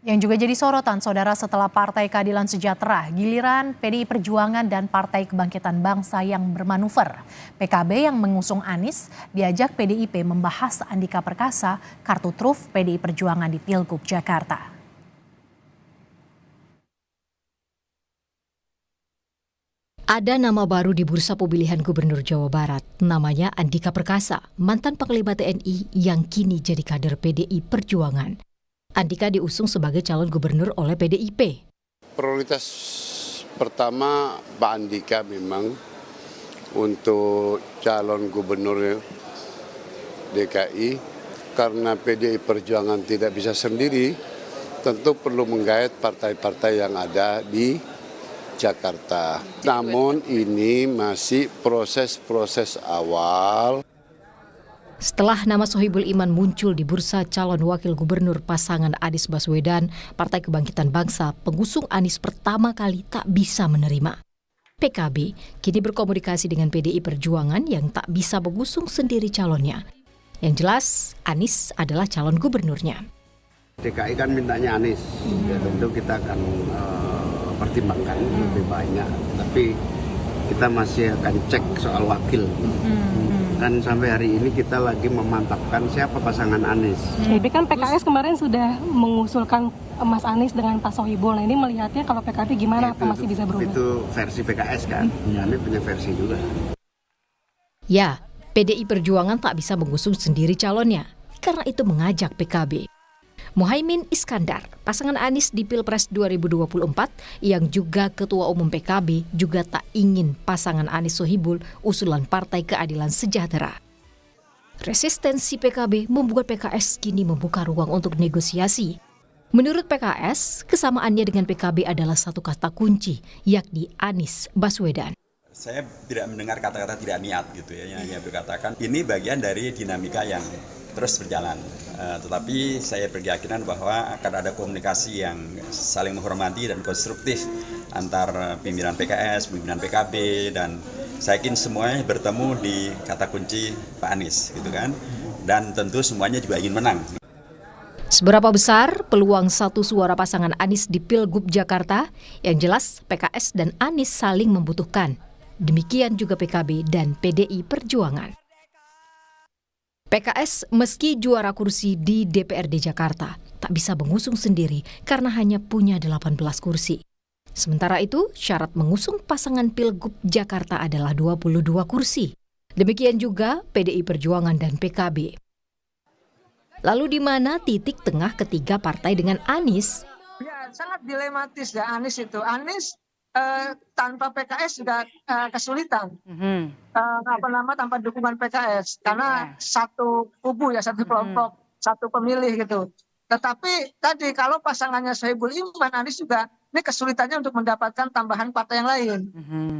Yang juga jadi sorotan, saudara, setelah Partai Keadilan Sejahtera, giliran PDI Perjuangan dan Partai Kebangkitan Bangsa yang bermanuver. PKB yang mengusung Anies diajak PDIP membahas Andika Perkasa, kartu truf PDI Perjuangan di Pilgub Jakarta. Ada nama baru di bursa pemilihan Gubernur Jawa Barat, namanya Andika Perkasa, mantan Panglima TNI yang kini jadi kader PDI Perjuangan. Andika diusung sebagai calon gubernur oleh PDIP. Prioritas pertama Pak Andika memang untuk calon gubernur DKI, karena PDI Perjuangan tidak bisa sendiri, tentu perlu menggait partai-partai yang ada di Jakarta. Namun ini masih proses awal. Setelah nama Sohibul Iman muncul di bursa calon wakil gubernur pasangan Anies Baswedan, Partai Kebangkitan Bangsa, pengusung Anies pertama kali tak bisa menerima. PKB kini berkomunikasi dengan PDI Perjuangan yang tak bisa mengusung sendiri calonnya. Yang jelas, Anies adalah calon gubernurnya. DKI kan mintanya Anies, ya tentu kita akan pertimbangkan lebih banyak, tapi kita masih akan cek soal wakil. Kan sampai hari ini kita lagi memantapkan siapa pasangan Anies. Jadi kan PKS kemarin sudah mengusulkan Mas Anies dengan Pak Sohibul. Nah ini melihatnya kalau PKB gimana, apa masih bisa berubah? Itu versi PKS kan, kami punya versi juga. Ya, PDI Perjuangan tak bisa mengusung sendiri calonnya, karena itu mengajak PKB. Muhaimin Iskandar, pasangan Anies di Pilpres 2024 yang juga Ketua Umum PKB, juga tak ingin pasangan Anies Sohibul usulan Partai Keadilan Sejahtera. Resistensi PKB membuat PKS kini membuka ruang untuk negosiasi. Menurut PKS, kesamaannya dengan PKB adalah satu kata kunci, yakni Anies Baswedan. Saya tidak mendengar kata-kata tidak niat gitu ya, yang berkatakan ini bagian dari dinamika yang terus berjalan. Tetapi saya berkeyakinan bahwa akan ada komunikasi yang saling menghormati dan konstruktif antar pimpinan PKS, pimpinan PKB, dan saya yakin semuanya bertemu di kata kunci Pak Anies gitu kan. Dan tentu semuanya juga ingin menang. Seberapa besar peluang satu suara pasangan Anies di Pilgub Jakarta? Yang jelas PKS dan Anies saling membutuhkan. Demikian juga PKB dan PDI Perjuangan. PKS meski juara kursi di DPRD Jakarta, tak bisa mengusung sendiri karena hanya punya 18 kursi. Sementara itu, syarat mengusung pasangan Pilgub Jakarta adalah 22 kursi. Demikian juga PDI Perjuangan dan PKB. Lalu di mana titik tengah ketiga partai dengan Anies? Ya, sangat dilematis ya Anies itu. Anies tanpa PKS juga kesulitan. Tanpa dukungan PKS, karena satu kubu ya, satu kelompok, satu pemilih gitu. Tetapi tadi kalau pasangannya Sohibul Iman, Anies juga ini kesulitannya untuk mendapatkan tambahan partai yang lain.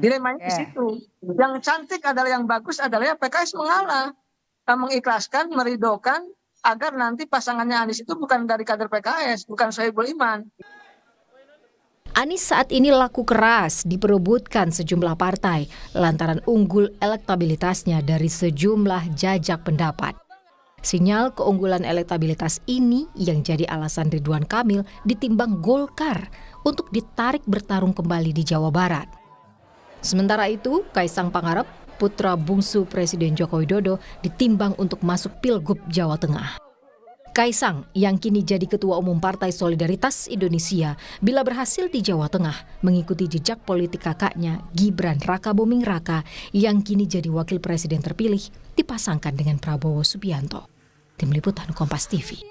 Dilemanya di situ. Yang cantik adalah, yang bagus adalah ya PKS mengalah, mengikhlaskan, meridokan agar nanti pasangannya Anies itu bukan dari kader PKS, bukan Sohibul Iman. Anies saat ini laku keras diperebutkan sejumlah partai lantaran unggul elektabilitasnya dari sejumlah jajak pendapat. Sinyal keunggulan elektabilitas ini yang jadi alasan Ridwan Kamil ditimbang Golkar untuk ditarik bertarung kembali di Jawa Barat. Sementara itu, Kaisang Pangarep, putra bungsu Presiden Joko Widodo, ditimbang untuk masuk Pilgub Jawa Tengah. Kaisang yang kini jadi Ketua Umum Partai Solidaritas Indonesia bila berhasil di Jawa Tengah mengikuti jejak politik kakaknya Gibran Rakabuming Raka yang kini jadi Wakil Presiden terpilih dipasangkan dengan Prabowo Subianto. Tim Liputan Kompas TV.